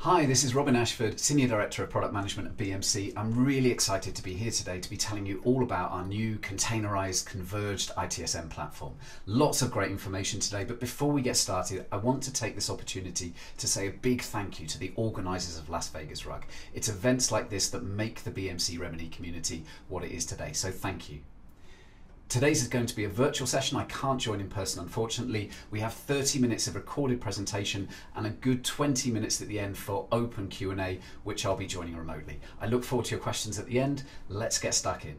Hi, this is Robin Ashford, Senior Director of Product Management at BMC. I'm really excited to be here today to be telling you all about our new containerized Converged ITSM platform. Lots of great information today, but before we get started, I want to take this opportunity to say a big thank you to the organisers of Las Vegas Rug. It's events like this that make the BMC Remedy community what it is today, so thank you. Today's is going to be a virtual session. I can't join in person, unfortunately. We have 30 minutes of recorded presentation and a good 20 minutes at the end for open Q&A, which I'll be joining remotely. I look forward to your questions at the end. Let's get stuck in.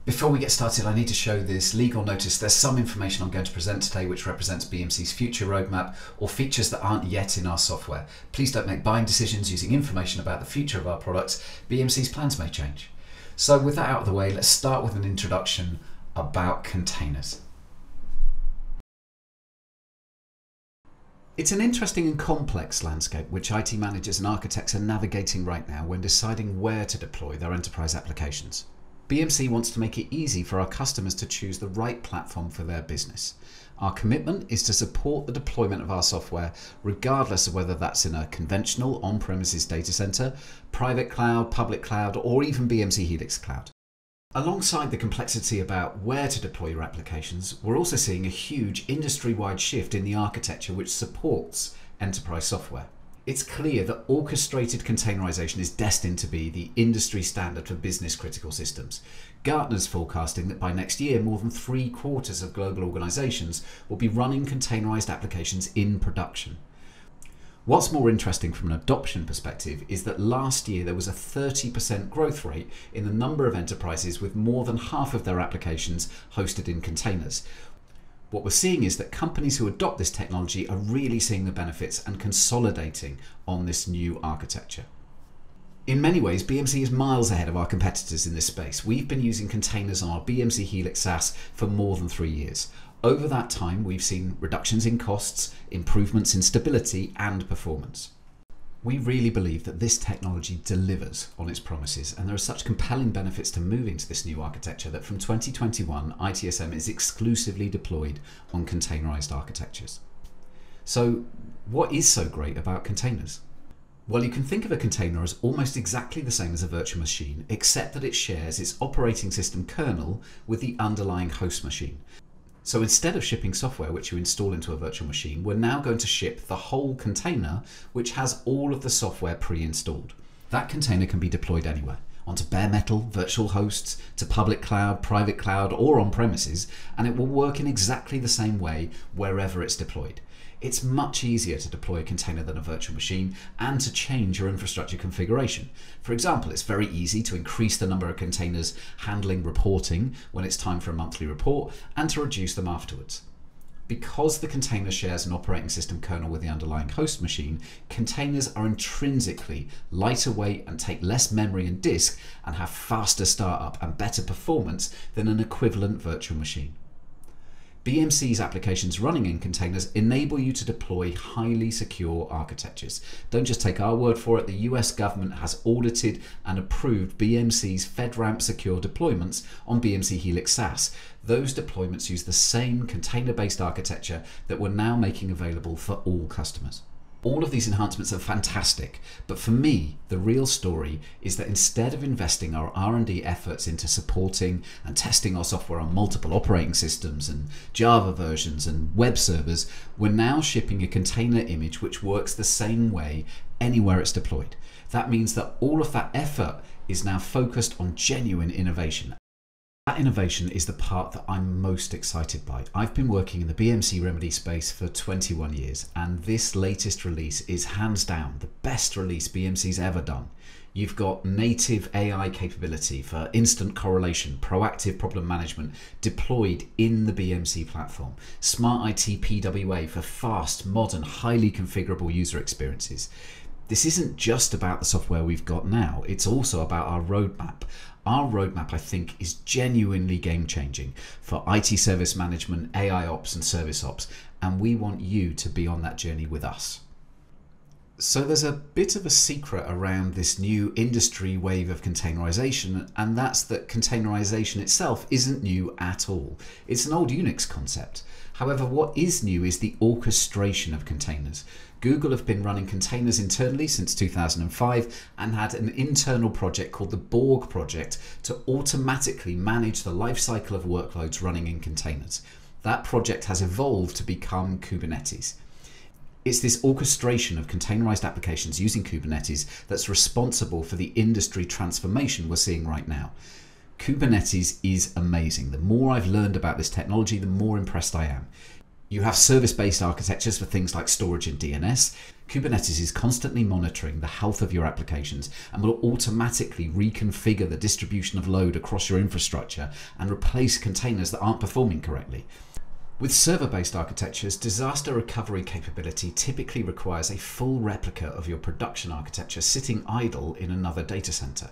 Before we get started, I need to show this legal notice. There's some information I'm going to present today which represents BMC's future roadmap or features that aren't yet in our software. Please don't make buying decisions using information about the future of our products. BMC's plans may change. So with that out of the way, let's start with an introduction about containers. It's an interesting and complex landscape which IT managers and architects are navigating right now when deciding where to deploy their enterprise applications. BMC wants to make it easy for our customers to choose the right platform for their business. Our commitment is to support the deployment of our software regardless of whether that's in a conventional on-premises data center, private cloud, public cloud, or even BMC Helix Cloud. Alongside the complexity about where to deploy your applications, we're also seeing a huge industry-wide shift in the architecture which supports enterprise software. It's clear that orchestrated containerization is destined to be the industry standard for business-critical systems. Gartner's forecasting that by next year, more than 3/4 of global organizations will be running containerized applications in production. What's more interesting from an adoption perspective is that last year there was a 30% growth rate in the number of enterprises with more than half of their applications hosted in containers. What we're seeing is that companies who adopt this technology are really seeing the benefits and consolidating on this new architecture. In many ways, BMC is miles ahead of our competitors in this space. We've been using containers on our BMC Helix SaaS for more than 3 years. Over that time, we've seen reductions in costs, improvements in stability and performance. We really believe that this technology delivers on its promises, and there are such compelling benefits to moving to this new architecture that from 2021, ITSM is exclusively deployed on containerized architectures. So what is so great about containers? Well, you can think of a container as almost exactly the same as a virtual machine, except that it shares its operating system kernel with the underlying host machine. So instead of shipping software which you install into a virtual machine, we're now going to ship the whole container which has all of the software pre-installed. That container can be deployed anywhere, onto bare metal, virtual hosts, to public cloud, private cloud, or on-premises, and it will work in exactly the same way wherever it's deployed. It's much easier to deploy a container than a virtual machine and to change your infrastructure configuration. For example, it's very easy to increase the number of containers handling reporting when it's time for a monthly report and to reduce them afterwards. Because the container shares an operating system kernel with the underlying host machine, containers are intrinsically lighter weight and take less memory and disk and have faster startup and better performance than an equivalent virtual machine. BMC's applications running in containers enable you to deploy highly secure architectures. Don't just take our word for it. The US government has audited and approved BMC's FedRAMP secure deployments on BMC Helix SaaS. Those deployments use the same container-based architecture that we're now making available for all customers. All of these enhancements are fantastic, but for me, the real story is that instead of investing our R&D efforts into supporting and testing our software on multiple operating systems and Java versions and web servers, we're now shipping a container image which works the same way anywhere it's deployed. That means that all of that effort is now focused on genuine innovation. That innovation is the part that I'm most excited by. I've been working in the BMC Remedy space for 21 years, and this latest release is hands down the best release BMC's ever done. You've got native AI capability for instant correlation, proactive problem management deployed in the BMC platform, Smart IT PWA for fast, modern, highly configurable user experiences. This isn't just about the software we've got now, it's also about our roadmap. Our roadmap, I think, is genuinely game-changing for IT service management, AI ops and service ops, and we want you to be on that journey with us. So there's a bit of a secret around this new industry wave of containerization, and that's that containerization itself isn't new at all. It's an old Unix concept. However, what is new is the orchestration of containers. Google have been running containers internally since 2005 and had an internal project called the Borg project to automatically manage the lifecycle of workloads running in containers. That project has evolved to become Kubernetes. It's this orchestration of containerized applications using Kubernetes that's responsible for the industry transformation we're seeing right now. Kubernetes is amazing. The more I've learned about this technology, the more impressed I am. You have service-based architectures for things like storage and DNS. Kubernetes is constantly monitoring the health of your applications and will automatically reconfigure the distribution of load across your infrastructure and replace containers that aren't performing correctly. With server-based architectures, disaster recovery capability typically requires a full replica of your production architecture sitting idle in another data center.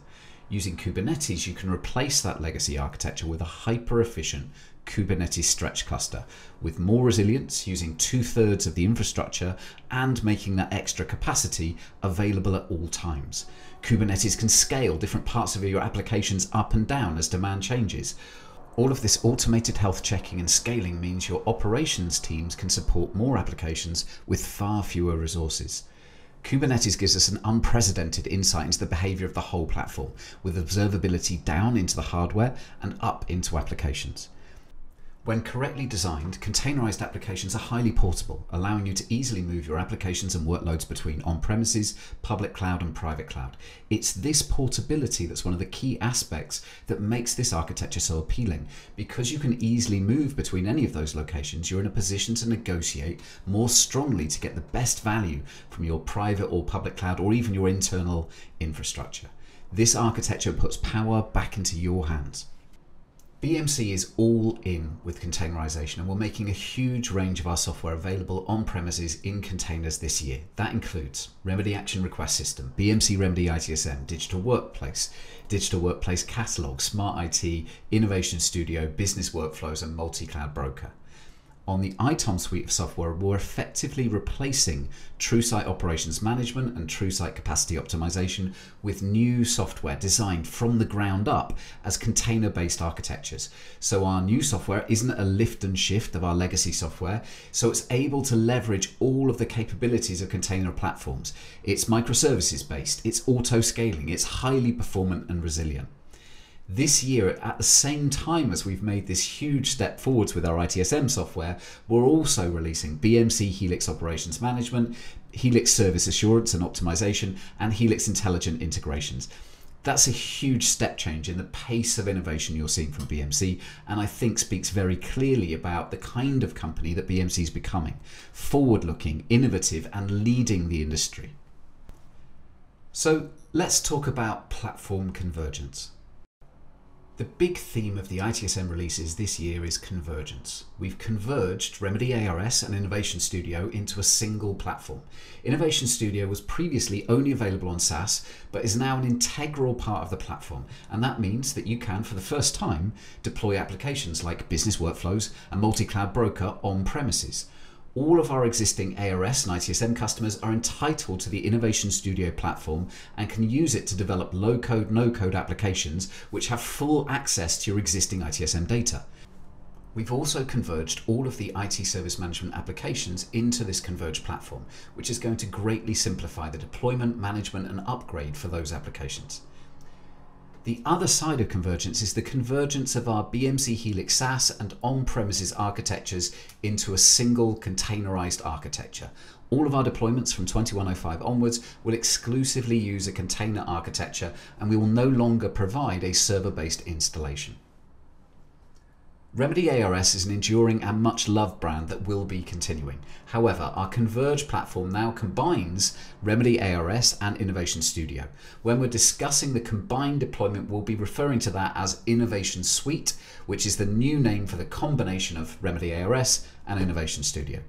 Using Kubernetes, you can replace that legacy architecture with a hyper-efficient Kubernetes stretch cluster with more resilience, using 2/3 of the infrastructure and making that extra capacity available at all times. Kubernetes can scale different parts of your applications up and down as demand changes. All of this automated health checking and scaling means your operations teams can support more applications with far fewer resources. Kubernetes gives us an unprecedented insight into the behavior of the whole platform, with observability down into the hardware and up into applications. When correctly designed, containerized applications are highly portable, allowing you to easily move your applications and workloads between on-premises, public cloud and private cloud. It's this portability that's one of the key aspects that makes this architecture so appealing. Because you can easily move between any of those locations, you're in a position to negotiate more strongly to get the best value from your private or public cloud or even your internal infrastructure. This architecture puts power back into your hands. BMC is all in with containerization, and we're making a huge range of our software available on premises in containers this year. That includes Remedy Action Request System, BMC Remedy ITSM, Digital Workplace Catalog, Smart IT, Innovation Studio, Business Workflows, and Multi-Cloud Broker. On the ITOM suite of software, we're effectively replacing TrueSite Operations Management and TrueSite Capacity Optimization with new software designed from the ground up as container-based architectures. So our new software isn't a lift and shift of our legacy software, so it's able to leverage all of the capabilities of container platforms. It's microservices-based, it's auto-scaling, it's highly performant and resilient. This year, at the same time as we've made this huge step forwards with our ITSM software, we're also releasing BMC Helix Operations Management, Helix Service Assurance and Optimization, and Helix Intelligent Integrations. That's a huge step change in the pace of innovation you're seeing from BMC, and I think speaks very clearly about the kind of company that BMC is becoming: forward-looking, innovative, and leading the industry. So let's talk about platform convergence. The big theme of the ITSM releases this year is convergence. We've converged Remedy ARS and Innovation Studio into a single platform. Innovation Studio was previously only available on SaaS, but is now an integral part of the platform. And that means that you can, for the first time, deploy applications like Business Workflows and Multi-Cloud Broker on premises. All of our existing ARS and ITSM customers are entitled to the Innovation Studio platform and can use it to develop low-code, no-code applications which have full access to your existing ITSM data. We've also converged all of the IT service management applications into this converged platform, which is going to greatly simplify the deployment, management, and upgrade for those applications. The other side of convergence is the convergence of our BMC Helix SaaS and on-premises architectures into a single containerized architecture. All of our deployments from 2105 onwards will exclusively use a container architecture, and we will no longer provide a server-based installation. Remedy ARS is an enduring and much loved brand that will be continuing. However, our converged platform now combines Remedy ARS and Innovation Studio. When we're discussing the combined deployment, we'll be referring to that as Innovation Suite, which is the new name for the combination of Remedy ARS and Innovation Studio.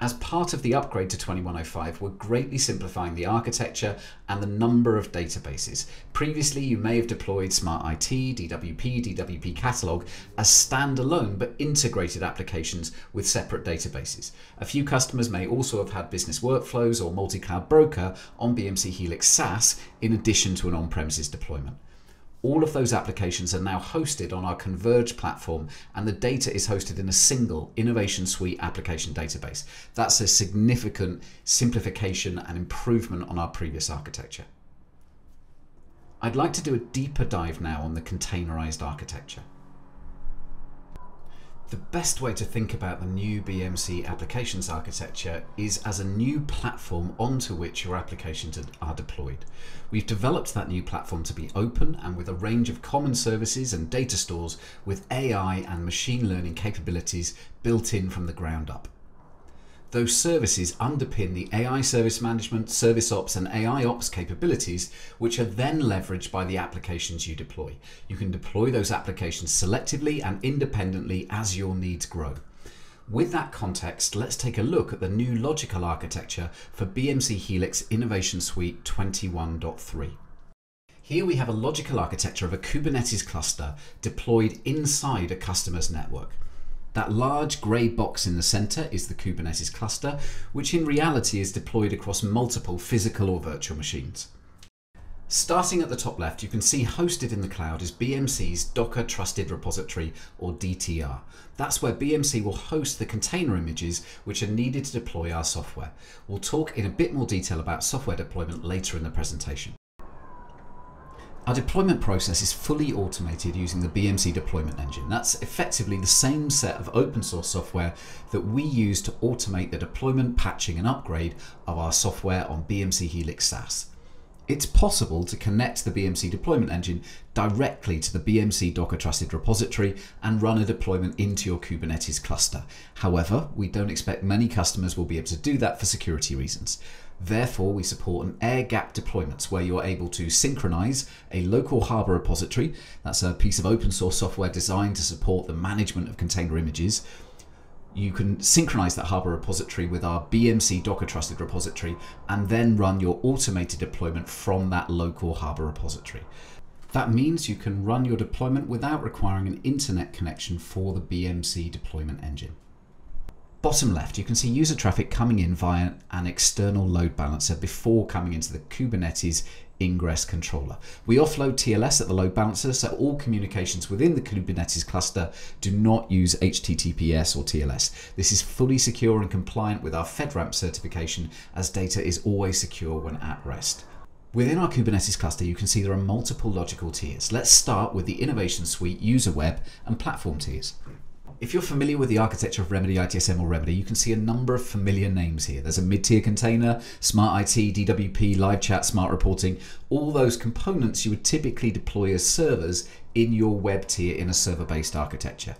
As part of the upgrade to 2105, we're greatly simplifying the architecture and the number of databases. Previously, you may have deployed Smart IT, DWP Catalog as standalone but integrated applications with separate databases. A few customers may also have had Business Workflows or Multi-Cloud Broker on BMC Helix SaaS in addition to an on-premises deployment. All of those applications are now hosted on our Converged platform, and the data is hosted in a single Innovation Suite application database. That's a significant simplification and improvement on our previous architecture. I'd like to do a deeper dive now on the containerized architecture. The best way to think about the new BMC applications architecture is as a new platform onto which your applications are deployed. We've developed that new platform to be open and with a range of common services and data stores with AI and machine learning capabilities built in from the ground up. Those services underpin the AI service management, service ops and AI ops capabilities, which are then leveraged by the applications you deploy. You can deploy those applications selectively and independently as your needs grow. With that context, let's take a look at the new logical architecture for BMC Helix Innovation Suite 21.3. Here we have a logical architecture of a Kubernetes cluster deployed inside a customer's network. That large grey box in the center is the Kubernetes cluster, which in reality is deployed across multiple physical or virtual machines. Starting at the top left, you can see hosted in the cloud is BMC's Docker Trusted Repository, or DTR. That's where BMC will host the container images which are needed to deploy our software. We'll talk in a bit more detail about software deployment later in the presentation. Our deployment process is fully automated using the BMC deployment engine. That's effectively the same set of open source software that we use to automate the deployment, patching and upgrade of our software on BMC Helix SaaS. It's possible to connect the BMC deployment engine directly to the BMC Docker Trusted Repository and run a deployment into your Kubernetes cluster. However, we don't expect many customers will be able to do that for security reasons. Therefore, we support an air-gapped deployments where you're able to synchronize a local Harbor repository. That's a piece of open source software designed to support the management of container images. You can synchronize that Harbor repository with our BMC Docker Trusted Repository and then run your automated deployment from that local Harbor repository. That means you can run your deployment without requiring an internet connection for the BMC deployment engine. Bottom left, you can see user traffic coming in via an external load balancer before coming into the Kubernetes ingress controller. We offload TLS at the load balancer, so all communications within the Kubernetes cluster do not use HTTPS or TLS. This is fully secure and compliant with our FedRAMP certification, as data is always secure when at rest. Within our Kubernetes cluster, you can see there are multiple logical tiers. Let's start with the Innovation Suite, User Web and Platform tiers. If you're familiar with the architecture of Remedy ITSM or Remedy, you can see a number of familiar names here. There's a mid-tier container, Smart IT, DWP, Live Chat, Smart Reporting, all those components you would typically deploy as servers in your web tier in a server-based architecture.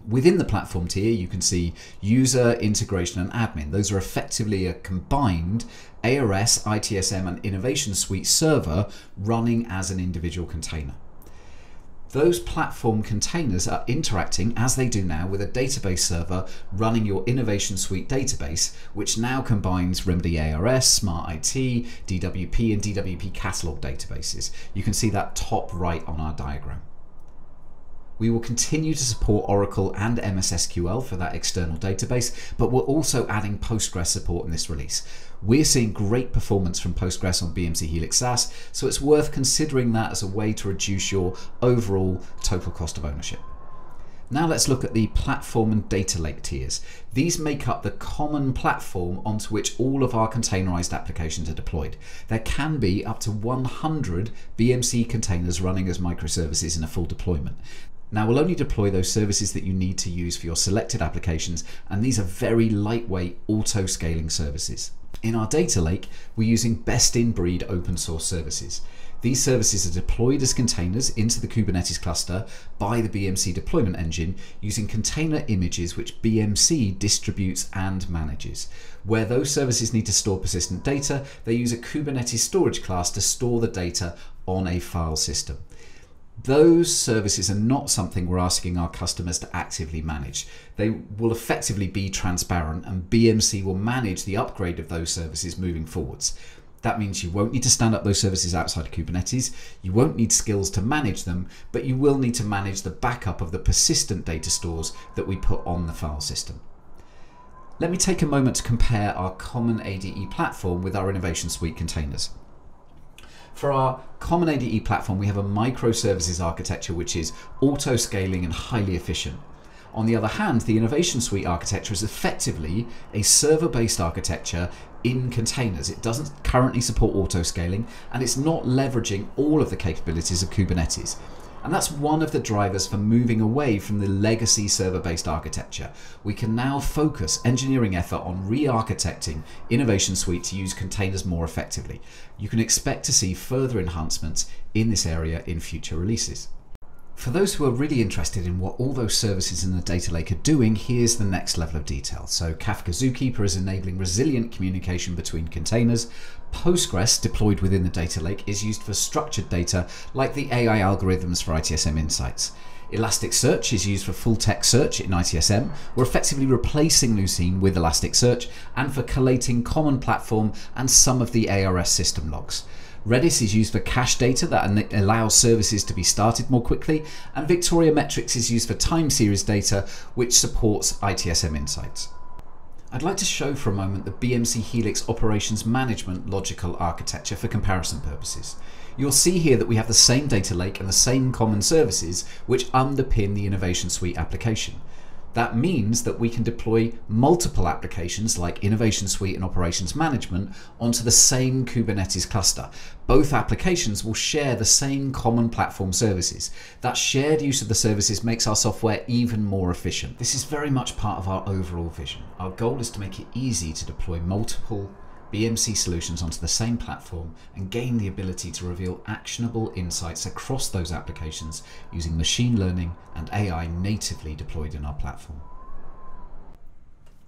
Within the platform tier, you can see user, integration and admin. Those are effectively a combined ARS, ITSM and Innovation Suite server running as an individual container. Those platform containers are interacting, as they do now, with a database server running your Innovation Suite database, which now combines Remedy ARS, Smart IT, DWP and DWP catalog databases. You can see that top right on our diagram. We will continue to support Oracle and MS SQL for that external database, but we're also adding Postgres support in this release. We're seeing great performance from Postgres on BMC Helix SaaS, so it's worth considering that as a way to reduce your overall total cost of ownership. Now let's look at the platform and data lake tiers. These make up the common platform onto which all of our containerized applications are deployed. There can be up to 100 BMC containers running as microservices in a full deployment. Now we'll only deploy those services that you need to use for your selected applications, and these are very lightweight auto-scaling services. In our data lake, we're using best-in-breed open source services. These services are deployed as containers into the Kubernetes cluster by the BMC deployment engine using container images which BMC distributes and manages. Where those services need to store persistent data, they use a Kubernetes storage class to store the data on a file system. Those services are not something we're asking our customers to actively manage. They will effectively be transparent, and BMC will manage the upgrade of those services moving forwards. That means you won't need to stand up those services outside of Kubernetes, you won't need skills to manage them, but you will need to manage the backup of the persistent data stores that we put on the file system. Let me take a moment to compare our common ADE platform with our Innovation Suite containers. For our common ADE platform, we have a microservices architecture which is auto-scaling and highly efficient. On the other hand, the Innovation Suite architecture is effectively a server-based architecture in containers. It doesn't currently support auto-scaling, and it's not leveraging all of the capabilities of Kubernetes. And that's one of the drivers for moving away from the legacy server-based architecture. We can now focus engineering effort on re-architecting Innovation Suite to use containers more effectively. You can expect to see further enhancements in this area in future releases. For those who are really interested in what all those services in the data lake are doing, here's the next level of detail. So Kafka Zookeeper is enabling resilient communication between containers. Postgres, deployed within the data lake, is used for structured data like the AI algorithms for ITSM insights. Elasticsearch is used for full text search in ITSM. We're effectively replacing Lucene with Elasticsearch and for collating common platform and some of the ARS system logs. Redis is used for cache data that allows services to be started more quickly, and Victoria Metrics is used for time series data, which supports ITSM insights. I'd like to show for a moment the BMC Helix Operations Management logical architecture for comparison purposes. You'll see here that we have the same data lake and the same common services which underpin the Innovation Suite application. That means that we can deploy multiple applications like Innovation Suite and Operations Management onto the same Kubernetes cluster. Both applications will share the same common platform services. That shared use of the services makes our software even more efficient. This is very much part of our overall vision. Our goal is to make it easy to deploy multiple BMC solutions onto the same platform and gain the ability to reveal actionable insights across those applications using machine learning and AI natively deployed in our platform.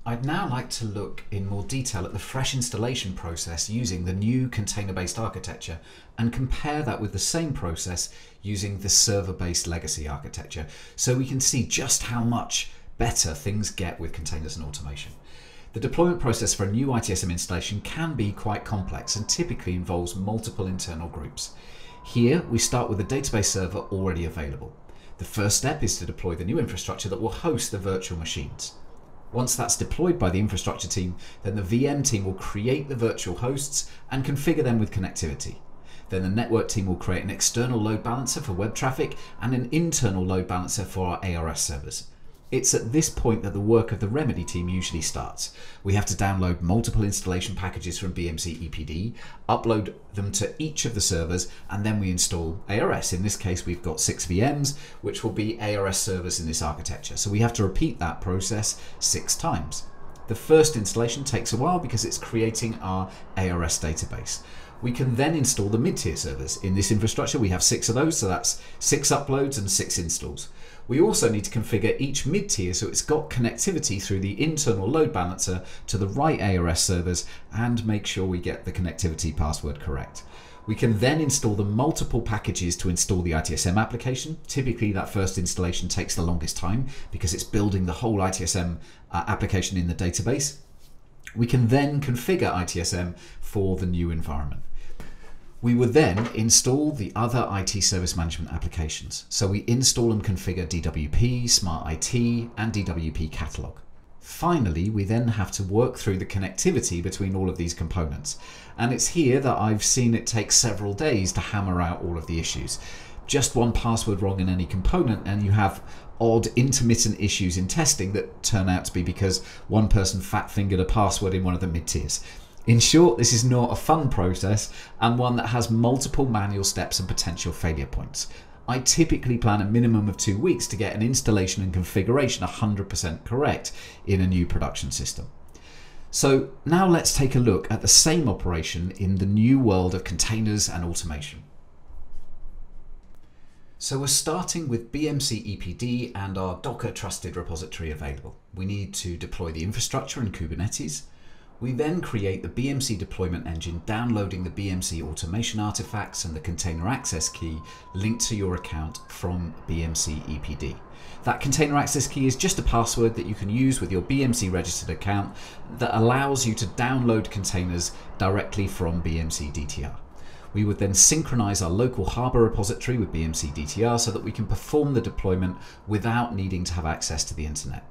I'd now like to look in more detail at the fresh installation process using the new container-based architecture and compare that with the same process using the server-based legacy architecture, so we can see just how much better things get with containers and automation. The deployment process for a new ITSM installation can be quite complex and typically involves multiple internal groups. Here, we start with a database server already available. The first step is to deploy the new infrastructure that will host the virtual machines. Once that's deployed by the infrastructure team, then the VM team will create the virtual hosts and configure them with connectivity. Then the network team will create an external load balancer for web traffic and an internal load balancer for our ARS servers. It's at this point that the work of the remedy team usually starts. We have to download multiple installation packages from BMC EPD, upload them to each of the servers, and then we install ARS. In this case, we've got 6 VMs, which will be ARS servers in this architecture. So we have to repeat that process 6 times. The first installation takes a while because it's creating our ARS database. We can then install the mid-tier servers. In this infrastructure, we have 6 of those, so that's 6 uploads and 6 installs. We also need to configure each mid-tier so it's got connectivity through the internal load balancer to the right ARS servers and make sure we get the connectivity password correct. We can then install the multiple packages to install the ITSM application. Typically that first installation takes the longest time because it's building the whole ITSM application in the database. We can then configure ITSM for the new environment. We would then install the other IT service management applications. So we install and configure DWP, Smart IT, and DWP Catalog. Finally, we then have to work through the connectivity between all of these components. And it's here that I've seen it take several days to hammer out all of the issues. Just one password wrong in any component and you have odd intermittent issues in testing that turn out to be because one person fat-fingered a password in one of the mid-tiers. In short, this is not a fun process and one that has multiple manual steps and potential failure points. I typically plan a minimum of 2 weeks to get an installation and configuration 100% correct in a new production system. So now let's take a look at the same operation in the new world of containers and automation. So we're starting with BMC EPD and our Docker trusted repository available. We need to deploy the infrastructure in Kubernetes. We then create the BMC deployment engine, downloading the BMC automation artifacts and the container access key linked to your account from BMC EPD. That container access key is just a password that you can use with your BMC registered account that allows you to download containers directly from BMC DTR. We would then synchronize our local Harbor repository with BMC DTR so that we can perform the deployment without needing to have access to the internet.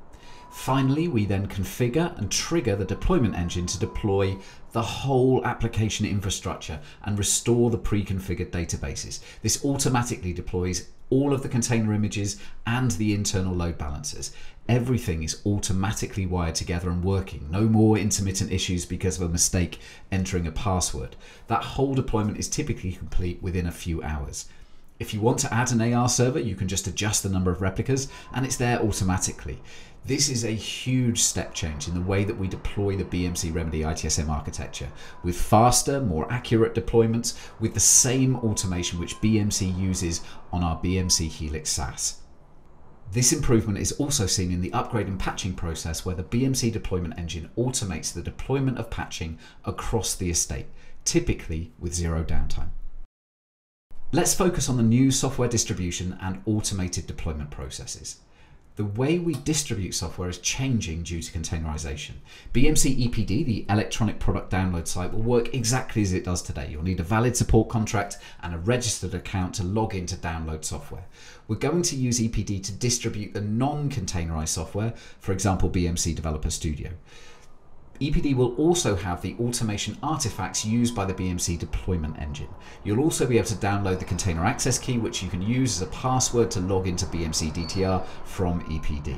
Finally, we then configure and trigger the deployment engine to deploy the whole application infrastructure and restore the pre-configured databases. This automatically deploys all of the container images and the internal load balancers. Everything is automatically wired together and working. No more intermittent issues because of a mistake entering a password. That whole deployment is typically complete within a few hours. If you want to add an AR server, you can just adjust the number of replicas and it's there automatically. This is a huge step change in the way that we deploy the BMC Remedy ITSM architecture, with faster, more accurate deployments with the same automation which BMC uses on our BMC Helix SaaS. This improvement is also seen in the upgrade and patching process, where the BMC deployment engine automates the deployment of patching across the estate, typically with zero downtime. Let's focus on the new software distribution and automated deployment processes. The way we distribute software is changing due to containerization. BMC EPD, the electronic product download site, will work exactly as it does today. You'll need a valid support contract and a registered account to log in to download software. We're going to use EPD to distribute the non-containerized software, for example, BMC Developer Studio. EPD will also have the automation artifacts used by the BMC deployment engine. You'll also be able to download the container access key, which you can use as a password to log into BMC DTR from EPD.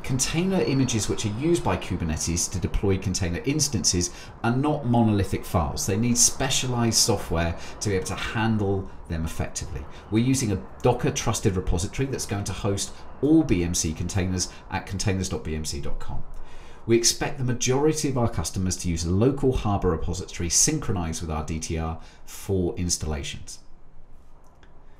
Container images which are used by Kubernetes to deploy container instances are not monolithic files. They need specialized software to be able to handle them effectively. We're using a Docker trusted repository that's going to host all BMC containers at containers.bmc.com. We expect the majority of our customers to use a local Harbor repository synchronized with our DTR for installations.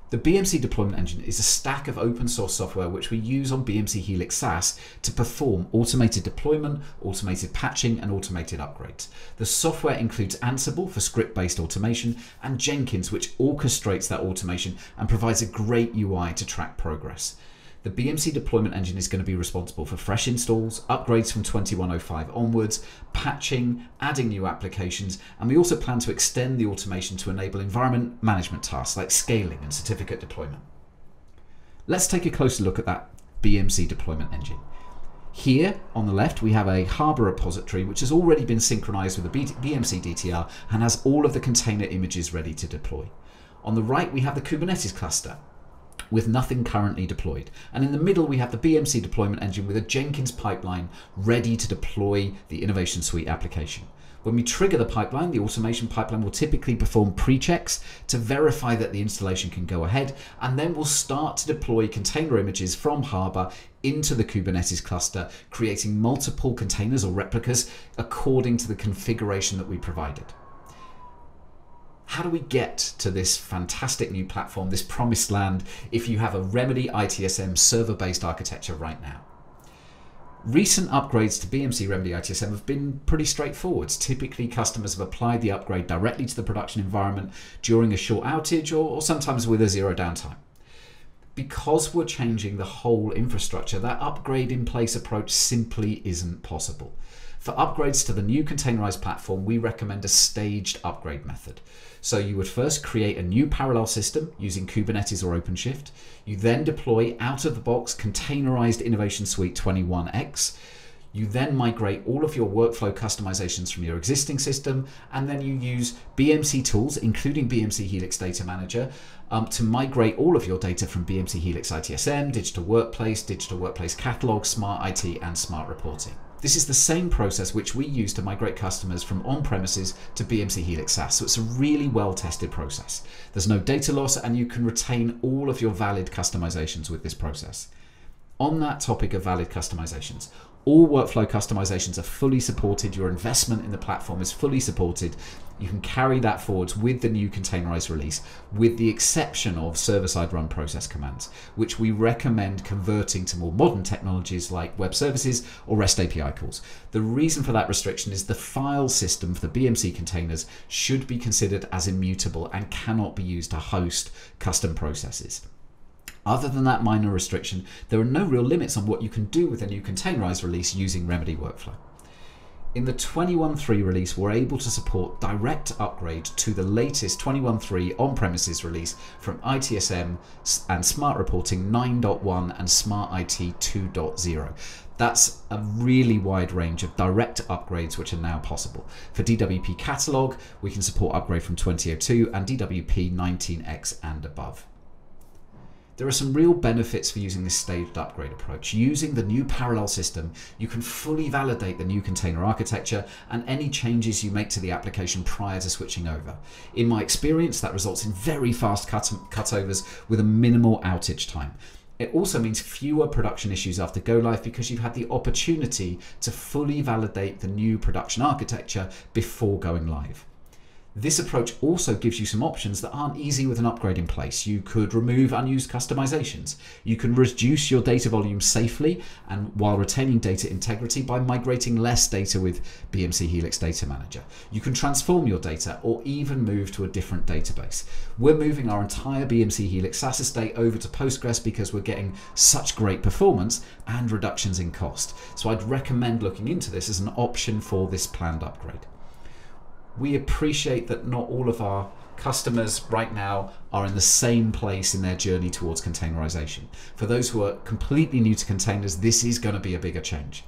The BMC deployment engine is a stack of open source software which we use on BMC Helix SaaS to perform automated deployment, automated patching, and automated upgrades. The software includes Ansible for script-based automation and Jenkins, which orchestrates that automation and provides a great UI to track progress. The BMC deployment engine is going to be responsible for fresh installs, upgrades from 2105 onwards, patching, adding new applications, and we also plan to extend the automation to enable environment management tasks like scaling and certificate deployment. Let's take a closer look at that BMC deployment engine. Here on the left we have a Harbor repository which has already been synchronized with the BMC DTR and has all of the container images ready to deploy. On the right we have the Kubernetes cluster with nothing currently deployed. And in the middle we have the BMC deployment engine with a Jenkins pipeline ready to deploy the Innovation Suite application. When we trigger the pipeline, the automation pipeline will typically perform pre-checks to verify that the installation can go ahead, and then we'll start to deploy container images from Harbor into the Kubernetes cluster, creating multiple containers or replicas according to the configuration that we provided. How do we get to this fantastic new platform, this promised land, if you have a Remedy ITSM server-based architecture right now? Recent upgrades to BMC Remedy ITSM have been pretty straightforward. Typically, customers have applied the upgrade directly to the production environment during a short outage or sometimes with a zero downtime. Because we're changing the whole infrastructure, that upgrade in place approach simply isn't possible. For upgrades to the new containerized platform, we recommend a staged upgrade method. So you would first create a new parallel system using Kubernetes or OpenShift. You then deploy out-of-the-box Containerized Innovation Suite 21X. You then migrate all of your workflow customizations from your existing system, and then you use BMC tools, including BMC Helix Data Manager, to migrate all of your data from BMC Helix ITSM, Digital Workplace Catalog, Smart IT, and Smart Reporting. This is the same process which we use to migrate customers from on-premises to BMC Helix SaaS, so it's a really well-tested process. There's no data loss, and you can retain all of your valid customizations with this process. On that topic of valid customizations, all workflow customizations are fully supported. Your investment in the platform is fully supported. You can carry that forwards with the new containerized release, with the exception of server-side run process commands, which we recommend converting to more modern technologies like web services or REST API calls. The reason for that restriction is the file system for the BMC containers should be considered as immutable and cannot be used to host custom processes. Other than that minor restriction, there are no real limits on what you can do with a new containerized release using Remedy workflow. In the 21.3 release, we're able to support direct upgrade to the latest 21.3 on-premises release from ITSM and Smart Reporting 9.1 and Smart IT 2.0. That's a really wide range of direct upgrades which are now possible. For DWP Catalog, we can support upgrade from 2002 and DWP 19X and above. There are some real benefits for using this staged upgrade approach. Using the new parallel system, you can fully validate the new container architecture and any changes you make to the application prior to switching over. In my experience, that results in very fast cutovers with a minimal outage time. It also means fewer production issues after go live because you've had the opportunity to fully validate the new production architecture before going live. This approach also gives you some options that aren't easy with an upgrade in place. You could remove unused customizations. You can reduce your data volume safely and while retaining data integrity by migrating less data with BMC Helix Data Manager. You can transform your data or even move to a different database. We're moving our entire BMC Helix SaaS estate over to Postgres because we're getting such great performance and reductions in cost. So I'd recommend looking into this as an option for this planned upgrade. We appreciate that not all of our customers right now are in the same place in their journey towards containerization. For those who are completely new to containers, this is going to be a bigger change.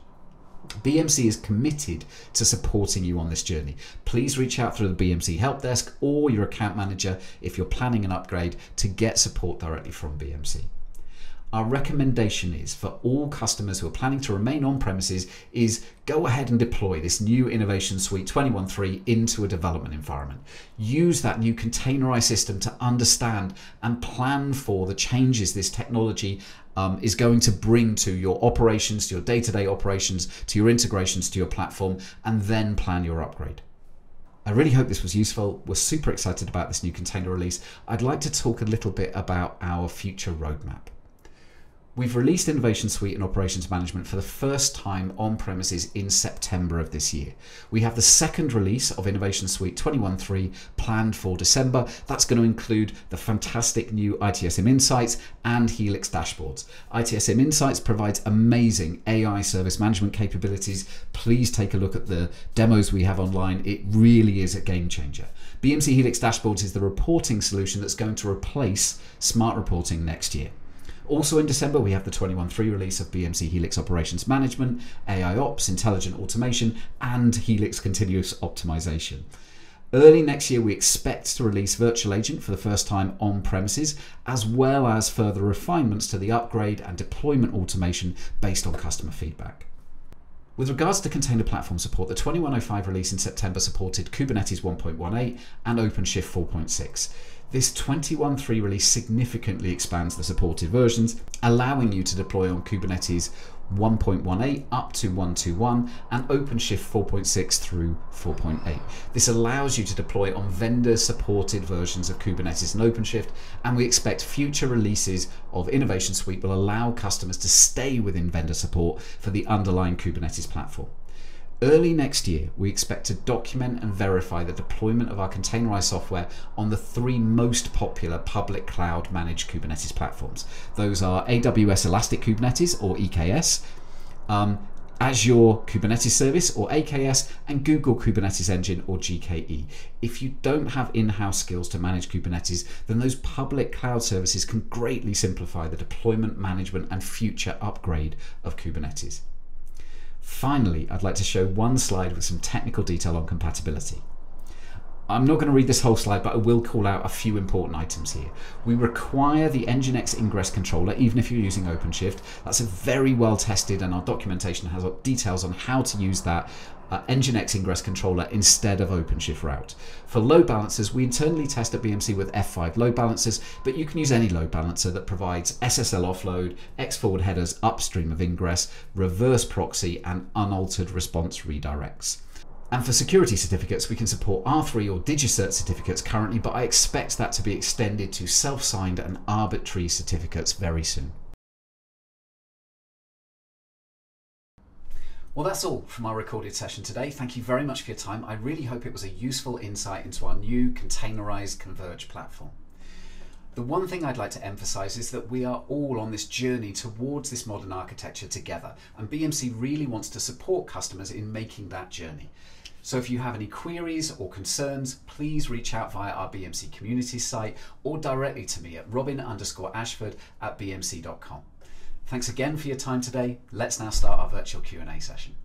BMC is committed to supporting you on this journey. Please reach out through the BMC help desk or your account manager if you're planning an upgrade to get support directly from BMC. Our recommendation is for all customers who are planning to remain on premises is go ahead and deploy this new Innovation Suite 21.3 into a development environment. Use that new containerized system to understand and plan for the changes this technology is going to bring to your operations, to your day-to-day operations, to your integrations, to your platform, and then plan your upgrade. I really hope this was useful. We're super excited about this new container release. I'd like to talk a little bit about our future roadmap. We've released Innovation Suite and Operations Management for the first time on premises in September of this year. We have the second release of Innovation Suite 21.3 planned for December. That's going to include the fantastic new ITSM Insights and Helix dashboards. ITSM Insights provides amazing AI service management capabilities. Please take a look at the demos we have online. It really is a game changer. BMC Helix dashboards is the reporting solution that's going to replace Smart Reporting next year. Also in December, we have the 21.3 release of BMC Helix Operations Management, AI Ops, Intelligent Automation, and Helix Continuous Optimization. Early next year, we expect to release Virtual Agent for the first time on premises, as well as further refinements to the upgrade and deployment automation based on customer feedback. With regards to container platform support, the 21.05 release in September supported Kubernetes 1.18 and OpenShift 4.6. This 21.3 release significantly expands the supported versions, allowing you to deploy on Kubernetes 1.18 up to 1.21 and OpenShift 4.6 through 4.8. This allows you to deploy on vendor-supported versions of Kubernetes and OpenShift, and we expect future releases of Innovation Suite will allow customers to stay within vendor support for the underlying Kubernetes platform. Early next year, we expect to document and verify the deployment of our containerized software on the three most popular public cloud managed Kubernetes platforms. Those are AWS Elastic Kubernetes, or EKS, Azure Kubernetes Service, or AKS, and Google Kubernetes Engine, or GKE. If you don't have in-house skills to manage Kubernetes, then those public cloud services can greatly simplify the deployment, management, and future upgrade of Kubernetes. Finally, I'd like to show one slide with some technical detail on compatibility. I'm not going to read this whole slide, but I will call out a few important items here. We require the Nginx ingress controller, even if you're using OpenShift. That's a very well tested, and our documentation has details on how to use that Nginx ingress controller instead of OpenShift route. For load balancers, we internally test at BMC with F5 load balancers, but you can use any load balancer that provides SSL offload, X forward headers upstream of ingress, reverse proxy, and unaltered response redirects. And for security certificates, we can support R3 or DigiCert certificates currently, but I expect that to be extended to self-signed and arbitrary certificates very soon. Well, that's all from our recorded session today. Thank you very much for your time. I really hope it was a useful insight into our new containerized Converged platform. The one thing I'd like to emphasize is that we are all on this journey towards this modern architecture together, and BMC really wants to support customers in making that journey. So if you have any queries or concerns, please reach out via our BMC community site or directly to me at robin_ashford@bmc.com. Thanks again for your time today. Let's now start our virtual Q&A session.